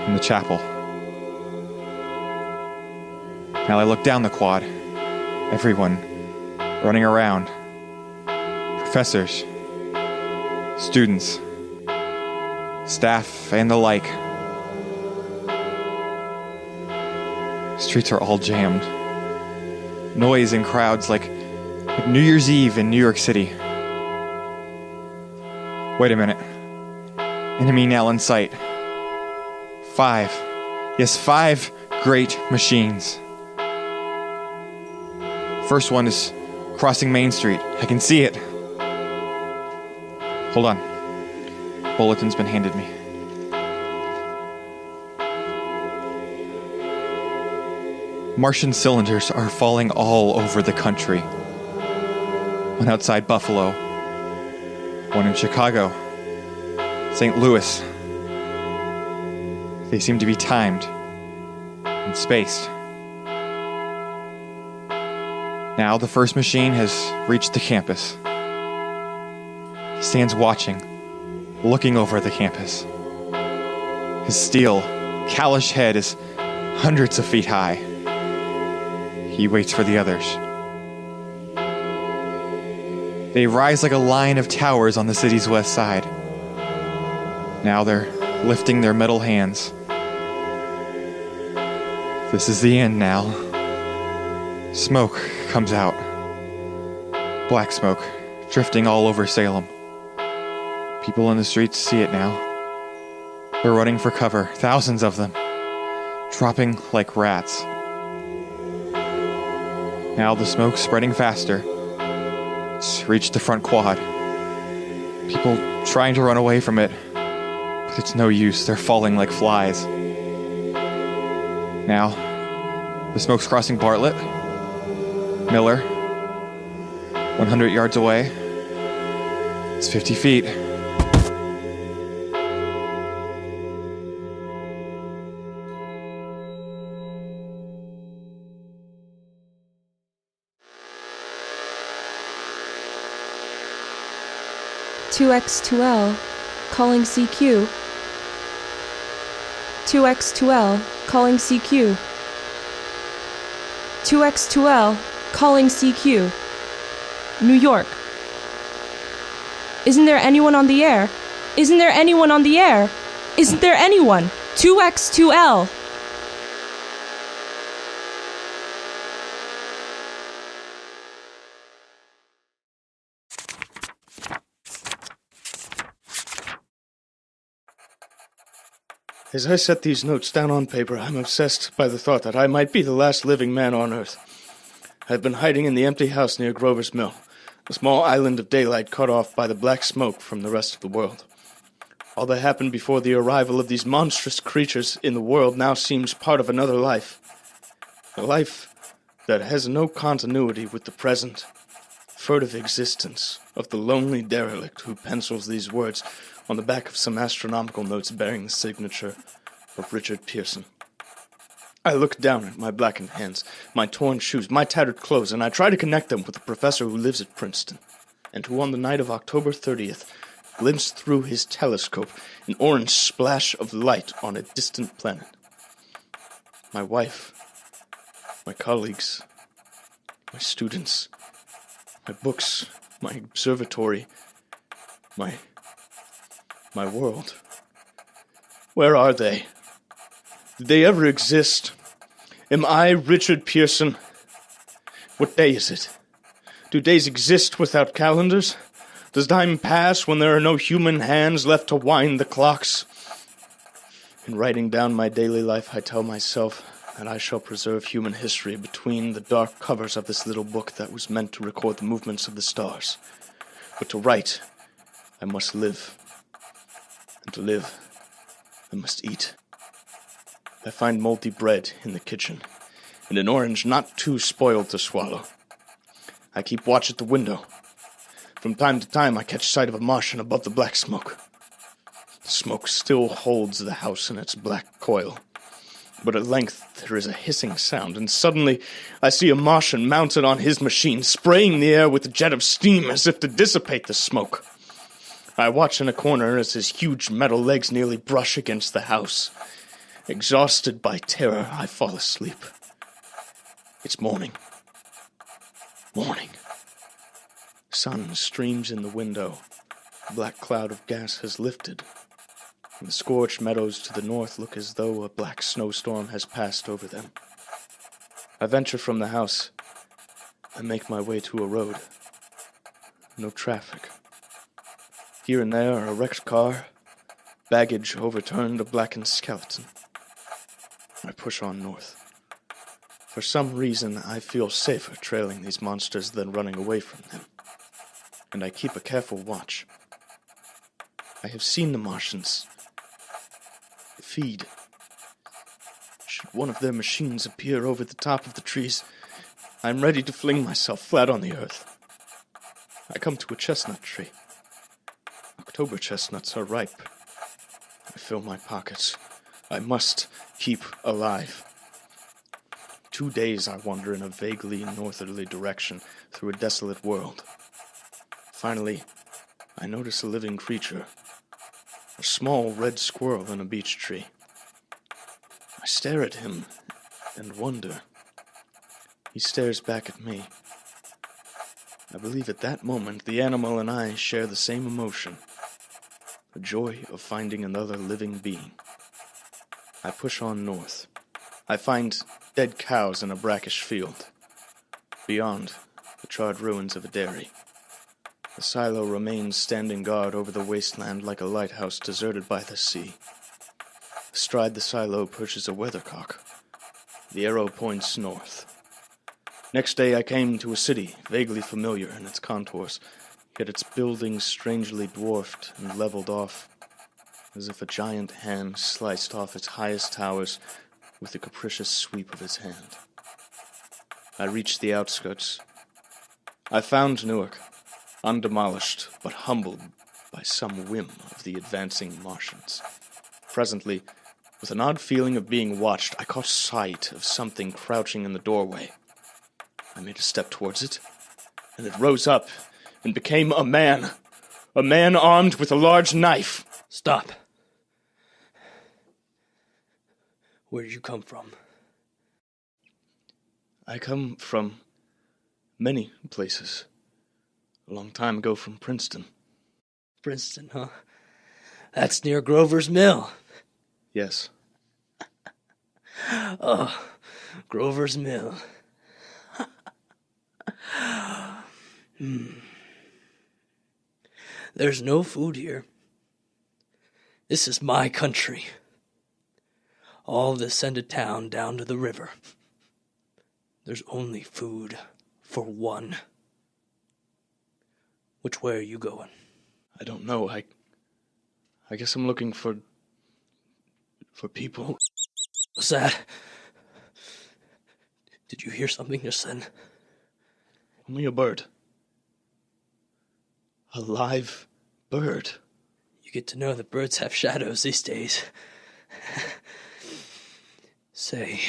In the chapel. Now I look down the quad. Everyone running around. Professors, students, staff, and the like. Streets are all jammed. Noise and crowds like New Year's Eve in New York City. Wait a minute. Enemy now in sight. 5. Yes, 5 great machines. First one is crossing Main Street. I can see it. Hold on. Bulletin's been handed me. Martian cylinders are falling all over the country. One outside Buffalo. One in Chicago. St. Louis. They seem to be timed and spaced. Now the first machine has reached the campus. He stands watching, looking over the campus. His steel, callous head is hundreds of feet high. He waits for the others. They rise like a line of towers on the city's west side. Now they're lifting their metal hands. This is the end now. Smoke comes out. Black smoke, drifting all over Salem. People in the streets see it now. They're running for cover, thousands of them, dropping like rats. Now the smoke's spreading faster. It's reached the front quad. People trying to run away from it, but it's no use. They're falling like flies. Now, the smoke's crossing Bartlett, Miller, 100 yards away. It's 50 feet. "2X2L, calling CQ. 2X2L, calling CQ. 2X2L, calling CQ. New York. Isn't there anyone on the air? Isn't there anyone on the air? Isn't there anyone? 2X2L." As I set these notes down on paper, I'm obsessed by the thought that I might be the last living man on Earth. I've been hiding in the empty house near Grover's Mill, a small island of daylight cut off by the black smoke from the rest of the world. All that happened before the arrival of these monstrous creatures in the world now seems part of another life. A life that has no continuity with the present, furtive existence of the lonely derelict who pencils these words on the back of some astronomical notes bearing the signature of Richard Pearson. I look down at my blackened hands, my torn shoes, my tattered clothes, and I try to connect them with the professor who lives at Princeton, and who on the night of October 30th glimpsed through his telescope an orange splash of light on a distant planet. My wife, my colleagues, my students, my books, my observatory, my world. Where are they? Did they ever exist? Am I Richard Pearson? What day is it? Do days exist without calendars? Does time pass when there are no human hands left to wind the clocks? In writing down my daily life, I tell myself that I shall preserve human history between the dark covers of this little book that was meant to record the movements of the stars. But to write, I must live. And to live, I must eat. I find moldy bread in the kitchen, and an orange not too spoiled to swallow. I keep watch at the window. From time to time, I catch sight of a Martian above the black smoke. The smoke still holds the house in its black coil. But at length, there is a hissing sound, and suddenly I see a Martian mounted on his machine, spraying the air with a jet of steam as if to dissipate the smoke. I watch in a corner as his huge metal legs nearly brush against the house. Exhausted by terror, I fall asleep. It's morning. Morning. Sun streams in the window. A black cloud of gas has lifted, and the scorched meadows to the north look as though a black snowstorm has passed over them. I venture from the house and make my way to a road. No traffic. Here and there, a wrecked car, baggage overturned, a blackened skeleton. I push on north. For some reason, I feel safer trailing these monsters than running away from them. And I keep a careful watch. I have seen the Martians feed. Should one of their machines appear over the top of the trees, I am ready to fling myself flat on the earth. I come to a chestnut tree. October chestnuts are ripe. I fill my pockets. I must keep alive. 2 days I wander in a vaguely northerly direction through a desolate world. Finally, I notice a living creature, a small red squirrel in a beech tree. I stare at him and wonder. He stares back at me. I believe at that moment the animal and I share the same emotion, the joy of finding another living being. I push on north. I find dead cows in a brackish field. Beyond, the charred ruins of a dairy. The silo remains standing guard over the wasteland like a lighthouse deserted by the sea. Astride the silo perches a weathercock. The arrow points north. Next day I came to a city, vaguely familiar in its contours, yet its buildings strangely dwarfed and leveled off, as if a giant hand sliced off its highest towers with a capricious sweep of his hand. I reached the outskirts. I found Newark, undemolished but humbled by some whim of the advancing Martians. Presently, with an odd feeling of being watched, I caught sight of something crouching in the doorway. I made a step towards it, and it rose up and became a man armed with a large knife. Stop. Where did you come from? I come from many places. A long time ago from Princeton. Princeton, huh? That's near Grover's Mill. Yes. Oh, Grover's Mill. There's no food here. This is my country. all this end of town down to the river. There's only food for one. Which way are you going? I don't know. I guess I'm looking for people. What's that? Did you hear something just then? Only a bird. A live bird. You get to know that birds have shadows these days. Say,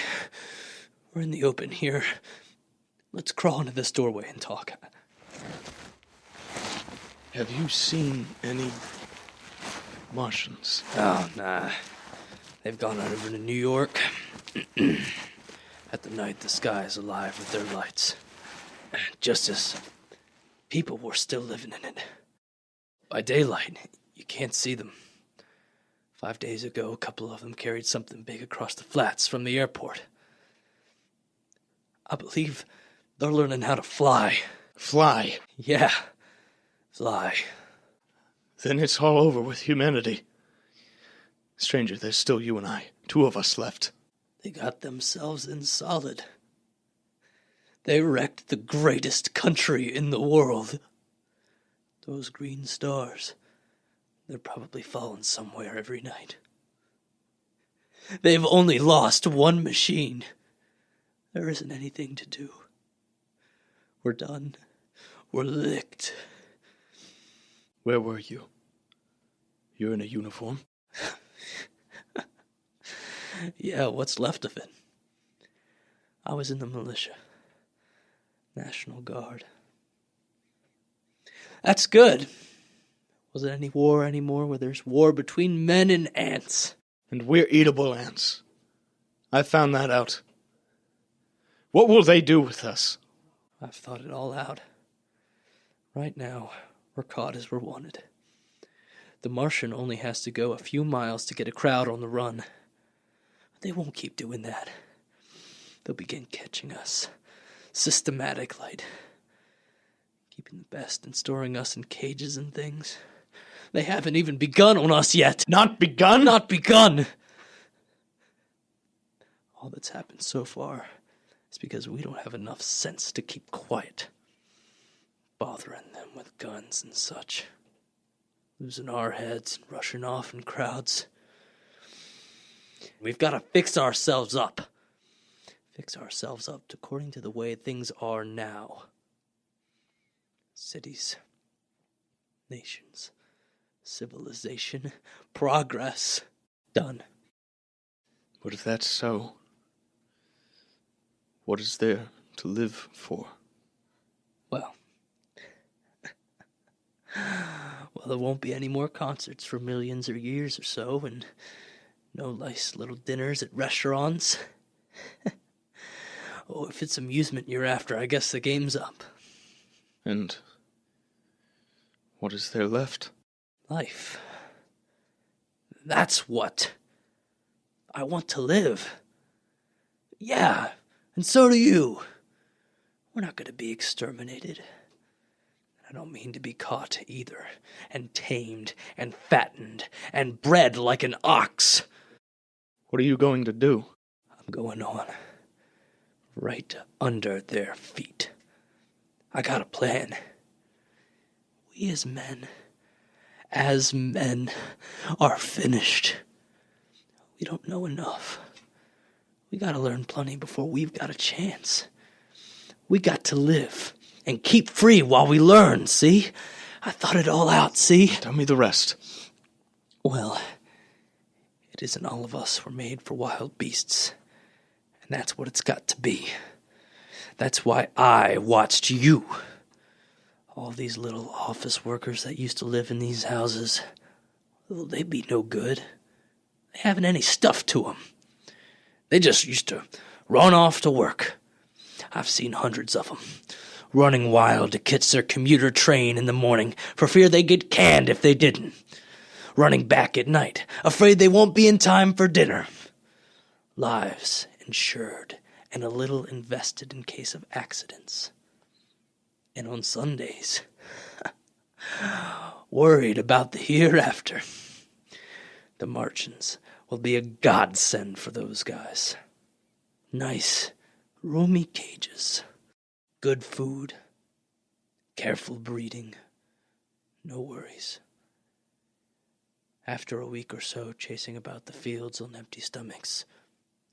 we're in the open here. Let's crawl into this doorway and talk. Have you seen any Martians? Oh, nah. They've gone over to New York. At the night, the sky is alive with their lights. Just as people were still living in it. By daylight, you can't see them. 5 days ago, a couple of them carried something big across the flats from the airport. I believe they're learning how to fly. Fly? Yeah, fly. Then it's all over with humanity. Stranger, there's still you and I. 2 of us left. They got themselves in solid. They wrecked the greatest country in the world. Those green stars, they're probably falling somewhere every night. They've only lost one machine. There isn't anything to do. We're done. We're licked. Where were you? You're in a uniform? Yeah, what's left of it? I was in the militia. National Guard. That's good. Wasn't any war anymore where there's war between men and ants. And we're eatable ants. I found that out. What will they do with us? I've thought it all out. Right now, we're caught as we're wanted. The Martian only has to go a few miles to get a crowd on the run. They won't keep doing that. They'll begin catching us. Systematic, like. Keeping the best and storing us in cages and things. They haven't even begun on us yet. Not begun? Not begun! All that's happened so far is because we don't have enough sense to keep quiet. Bothering them with guns and such. Losing our heads and rushing off in crowds. We've got to fix ourselves up. Fix ourselves up according to the way things are now. Cities, nations, civilization, progress. Done. But if that's so, what is there to live for? Well, there won't be any more concerts for millions or years or so, and no nice little dinners at restaurants. Oh, if it's amusement you're after, I guess the game's up. And what is there left? Life. That's what. I want to live. Yeah, and so do you. We're not going to be exterminated. I don't mean to be caught either, and tamed, and fattened, and bred like an ox. What are you going to do? I'm going on. Right under their feet. I got a plan. We as men, are finished. We don't know enough. We gotta learn plenty before we've got a chance. We got to live and keep free while we learn, see? I thought it all out, see? Tell me the rest. Well, it isn't all of us were made for wild beasts. And that's what it's got to be. That's why I watched you. All these little office workers that used to live in these houses, well, they'd be no good. They haven't any stuff to them. They just used to run off to work. I've seen hundreds of them, running wild to catch their commuter train in the morning for fear they'd get canned if they didn't. Running back at night, afraid they won't be in time for dinner. Lives insured and a little invested in case of accidents. And on Sundays, worried about the hereafter. The Martians, will be a godsend for those guys. Nice, roomy cages, good food, careful breeding, no worries. After a week or so chasing about the fields on empty stomachs,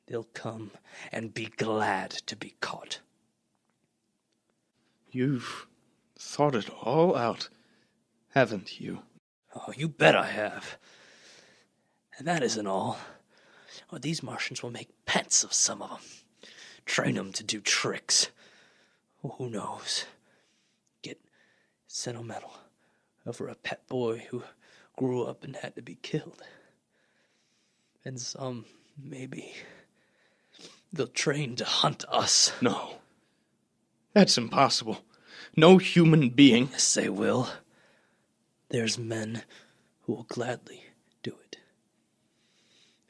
they'll come and be glad to be caught. You've thought it all out, haven't you? Oh, you bet I have. And that isn't all. Oh, these Martians will make pets of some of them. Train them to do tricks. Oh, who knows? Get sentimental over a pet boy who grew up and had to be killed. And some, maybe, they'll train to hunt us. No. That's impossible. No human being. Yes, they will. There's men who will gladly do it.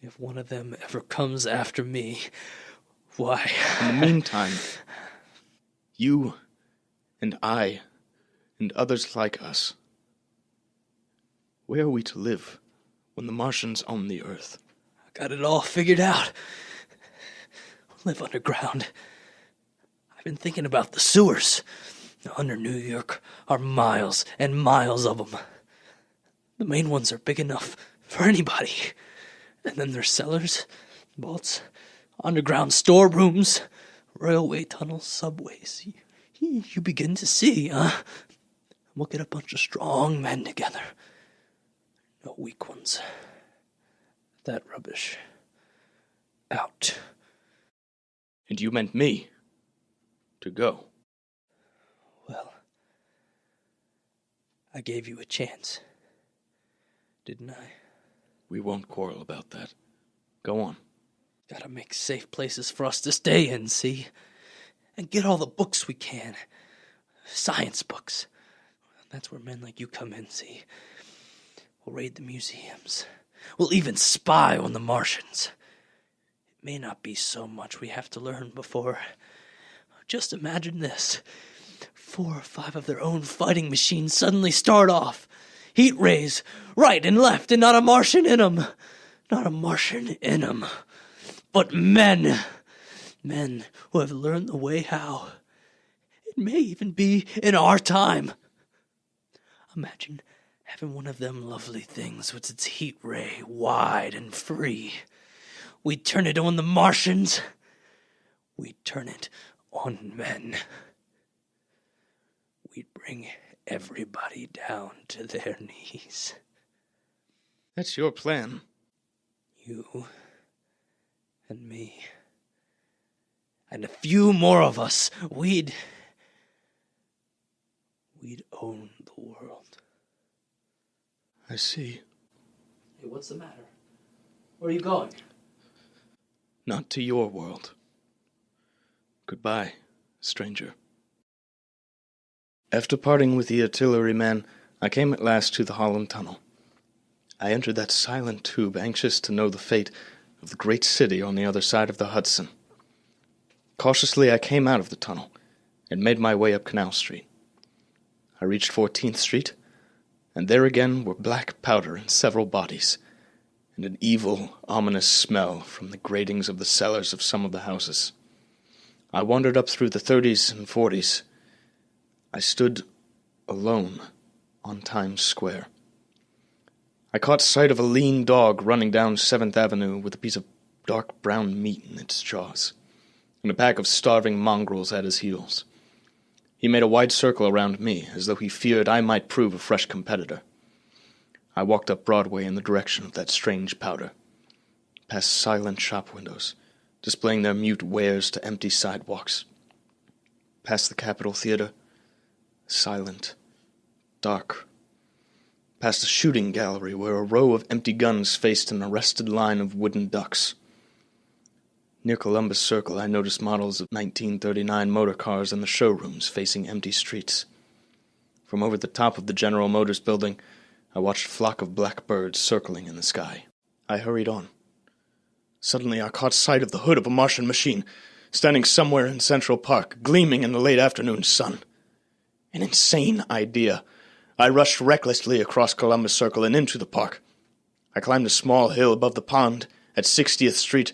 If one of them ever comes after me, why... In the meantime, you and I and others like us, where are we to live when the Martians own the Earth? I got it all figured out. Live underground. I've been thinking about the sewers. Under New York are miles and miles of them. The main ones are big enough for anybody. And then there's cellars, vaults, underground storerooms, railway tunnels, subways. You begin to see, huh? We'll get a bunch of strong men together. No weak ones. That rubbish. Out. And you meant me to go. Well, I gave you a chance, didn't I? We won't quarrel about that. Go on. Gotta make safe places for us to stay in, see? And get all the books we can. Science books. That's where men like you come in, see? We'll raid the museums. We'll even spy on the Martians. It may not be so much we have to learn before. Just imagine this. 4 or 5 of their own fighting machines suddenly start off. Heat rays, right and left, and not a Martian in 'em. Not a Martian in 'em. But men. Men who have learned the way how. It may even be in our time. Imagine having one of them lovely things with its heat ray wide and free. We'd turn it on the Martians. We'd turn it on men. We'd bring everybody down to their knees. That's your plan. You and me. And a few more of us. We'd own the world. I see. Hey, what's the matter? Where are you going? Not to your world. Goodbye, stranger. After parting with the artilleryman, I came at last to the Holland Tunnel. I entered that silent tube, anxious to know the fate of the great city on the other side of the Hudson. Cautiously, I came out of the tunnel and made my way up Canal Street. I reached 14th Street, and there again were black powder in several bodies, and an evil, ominous smell from the gratings of the cellars of some of the houses. I wandered up through the 30s and 40s. I stood alone on Times Square. I caught sight of a lean dog running down 7th Avenue with a piece of dark brown meat in its jaws, and a pack of starving mongrels at his heels. He made a wide circle around me, as though he feared I might prove a fresh competitor. I walked up Broadway in the direction of that strange powder, past silent shop windows, displaying their mute wares to empty sidewalks, past the Capitol Theater, silent, dark, past a shooting gallery where a row of empty guns faced an arrested line of wooden ducks. Near Columbus Circle, I noticed models of 1939 motor cars in the showrooms facing empty streets. From over the top of the General Motors building, I watched a flock of black birds circling in the sky. I hurried on. Suddenly, I caught sight of the hood of a Martian machine, standing somewhere in Central Park, gleaming in the late afternoon sun. An insane idea. I rushed recklessly across Columbus Circle and into the park. I climbed a small hill above the pond at 60th Street,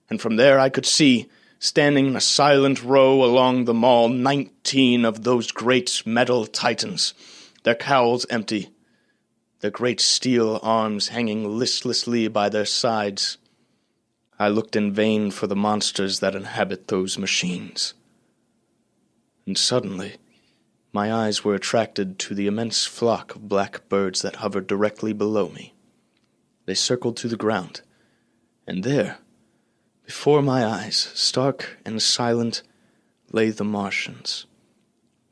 and from there I could see, standing in a silent row along the mall, 19 of those great metal titans, their cowls empty, their great steel arms hanging listlessly by their sides. I looked in vain for the monsters that inhabit those machines. And suddenly, my eyes were attracted to the immense flock of black birds that hovered directly below me. They circled to the ground, and there, before my eyes, stark and silent, lay the Martians,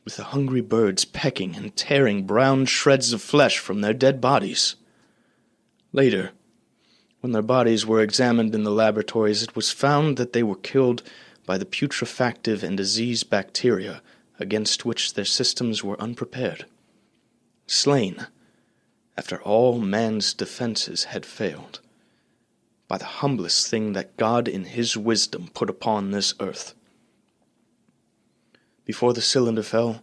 with the hungry birds pecking and tearing brown shreds of flesh from their dead bodies. Later, when their bodies were examined in the laboratories, it was found that they were killed by the putrefactive and disease bacteria against which their systems were unprepared. Slain, after all man's defenses had failed, by the humblest thing that God in his wisdom put upon this earth. Before the cylinder fell,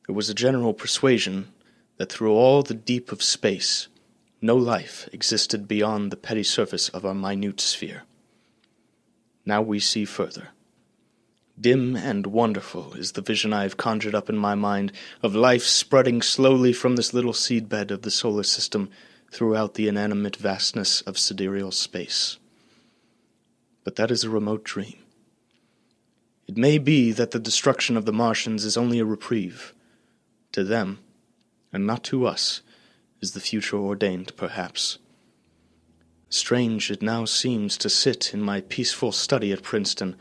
there was a general persuasion that through all the deep of space, no life existed beyond the petty surface of our minute sphere. Now we see further. Dim and wonderful is the vision I have conjured up in my mind of life spreading slowly from this little seedbed of the solar system throughout the inanimate vastness of sidereal space. But that is a remote dream. It may be that the destruction of the Martians is only a reprieve. To them, and not to us, is the future ordained, perhaps. Strange it now seems to sit in my peaceful study at Princeton,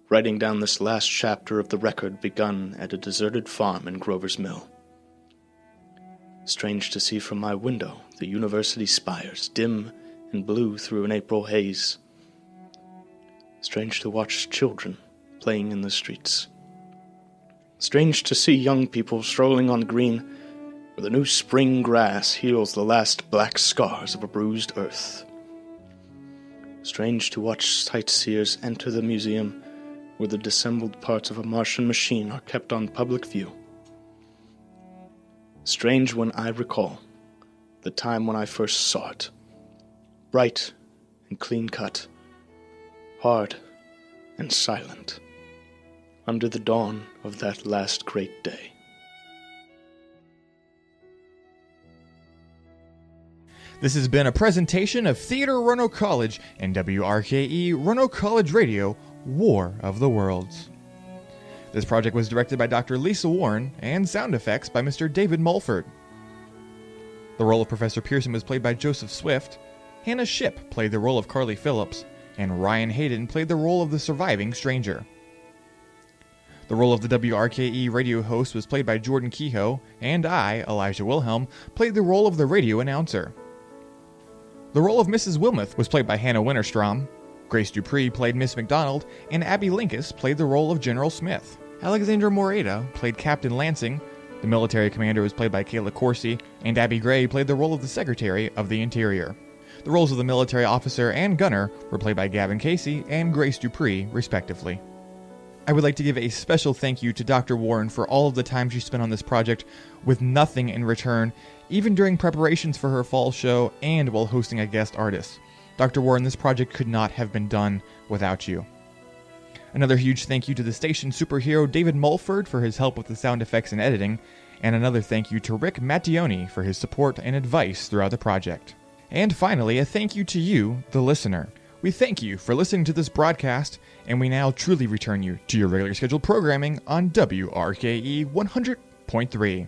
writing down this last chapter of the record begun at a deserted farm in Grover's Mill. Strange to see from my window the university spires, dim and blue through an April haze. Strange to watch children playing in the streets. Strange to see young people strolling on green, where the new spring grass heals the last black scars of a bruised earth. Strange to watch sightseers enter the museum, where the dissembled parts of a Martian machine are kept on public view. Strange when I recall the time when I first saw it, bright and clean-cut, hard and silent, under the dawn of that last great day. This has been a presentation of Theater Roanoke College and WRKE Roanoke College Radio, War of the Worlds. This project was directed by Dr. Lisa Warren and sound effects by Mr. David Mulford. The role of Professor Pearson was played by Joseph Swift, Hannah Shipp played the role of Carly Phillips, and Ryan Hayden played the role of the surviving stranger. The role of the WRKE radio host was played by Jordan Kehoe, and I, Elijah Wilhelm, played the role of the radio announcer. The role of Mrs. Wilmoth was played by Hannah Winterstrom, Grace Dupree played Miss McDonald, and Abby Linkus played the role of General Smith. Alexandra Moreta played Captain Lansing, the military commander was played by Kayla Corsi, and Abby Gray played the role of the Secretary of the Interior. The roles of the military officer and gunner were played by Gavin Casey and Grace Dupree, respectively. I would like to give a special thank you to Dr. Warren for all of the time she spent on this project with nothing in return, even during preparations for her fall show and while hosting a guest artist. Dr. Warren, this project could not have been done without you. Another huge thank you to the station superhero David Mulford for his help with the sound effects and editing, and another thank you to Rick Mattioni for his support and advice throughout the project. And finally, a thank you to you, the listener. We thank you for listening to this broadcast, and we now truly return you to your regular scheduled programming on WRKE 100.3.